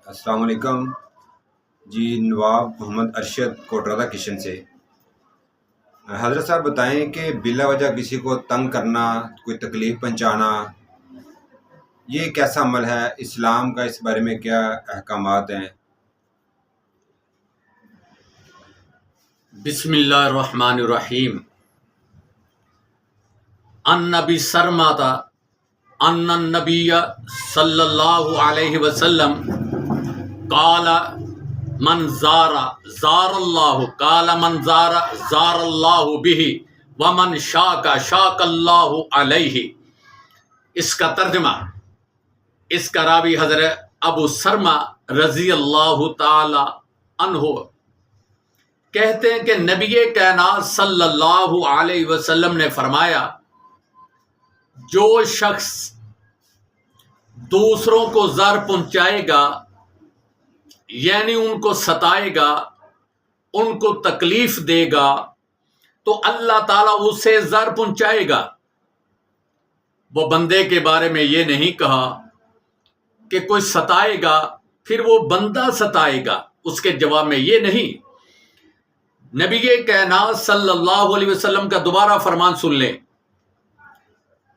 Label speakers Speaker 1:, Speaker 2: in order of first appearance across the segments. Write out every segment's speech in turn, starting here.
Speaker 1: السلام علیکم جی، نواب محمد ارشد کوٹرادہ کشن سے۔ حضرت صاحب بتائیں کہ بلا وجہ کسی کو تنگ کرنا، کوئی تکلیف پہنچانا، یہ کیسا عمل ہے؟ اسلام کا اس بارے میں کیا احکامات ہیں؟
Speaker 2: بسم اللہ الرحمن الرحیم۔ ان نبی سرماتا ان النبی صلی اللہ علیہ وسلم قال من زار اللہ قال من زار اللہ بہ ومن شاک اللہ علیہ۔ اس کا ترجمہ، اس کا راوی حضرت ابو سرما رضی اللہ تعالی عنہ کہتے ہیں کہ نبی کائنات صلی اللہ علیہ وسلم نے فرمایا، جو شخص دوسروں کو ضرر پہنچائے گا، یعنی ان کو ستائے گا، ان کو تکلیف دے گا، تو اللہ تعالیٰ اسے ضرر پہنچائے گا۔ وہ بندے کے بارے میں یہ نہیں کہا کہ کوئی ستائے گا پھر وہ بندہ ستائے گا، اس کے جواب میں یہ نہیں۔ نبی کائنات صلی اللہ علیہ وسلم کا دوبارہ فرمان سن لیں۔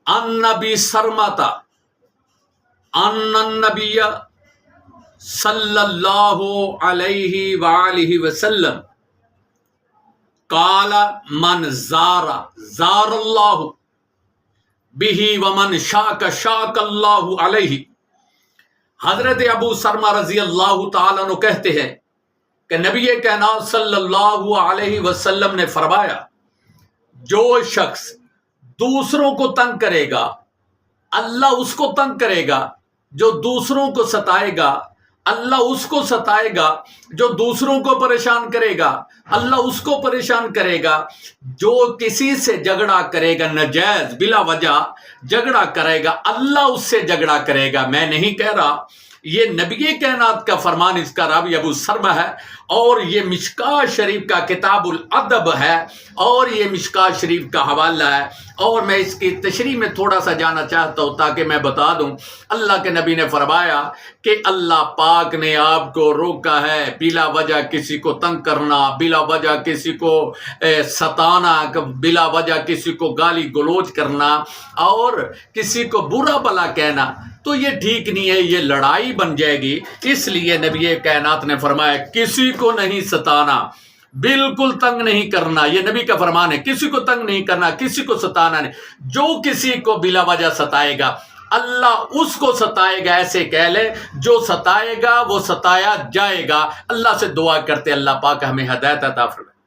Speaker 2: ان نبی سرماتا ان النبی صلی اللہ علیہ وآلہ وسلم قال من زار اللہ بہ ومن شاک اللہ علیہ۔ حضرت ابو سرما رضی اللہ تعالیٰ عنہ کہتے ہیں کہ نبی کائنات صلی اللہ علیہ وسلم نے فرمایا، جو شخص دوسروں کو تنگ کرے گا، اللہ اس کو تنگ کرے گا۔ جو دوسروں کو ستائے گا، اللہ اس کو ستائے گا۔ جو دوسروں کو پریشان کرے گا، اللہ اس کو پریشان کرے گا۔ جو کسی سے جھگڑا کرے گا، ناجائز بلا وجہ جھگڑا کرے گا، اللہ اس سے جھگڑا کرے گا۔ میں نہیں کہہ رہا، یہ نبی کائنات کا فرمان، اس کا راوی ابو سرما ہے، اور یہ مشکوٰۃ شریف کا کتاب الادب ہے، اور یہ مشکوٰۃ شریف کا حوالہ ہے۔ اور میں اس کی تشریح میں تھوڑا سا جانا چاہتا ہوں تاکہ میں بتا دوں۔ اللہ کے نبی نے فرمایا کہ اللہ پاک نے آپ کو روکا ہے بلا وجہ کسی کو تنگ کرنا، بلا وجہ کسی کو ستانا، بلا وجہ کسی کو گالی گلوچ کرنا، اور کسی کو برا بھلا کہنا۔ تو یہ ٹھیک نہیں ہے، یہ لڑائی بن جائے گی۔ اس لیے نبی کائنات نے فرمایا کسی کو نہیں ستانا، بالکل تنگ نہیں کرنا۔ یہ نبی کا فرمان ہے، کسی کو تنگ نہیں کرنا، کسی کو ستانا نہیں۔ جو کسی کو بلا وجہ ستائے گا، اللہ اس کو ستائے گا۔ ایسے کہہ لے، جو ستائے گا وہ ستایا جائے گا۔ اللہ سے دعا کرتے اللہ پاک ہمیں ہدایت عطا فرمائے۔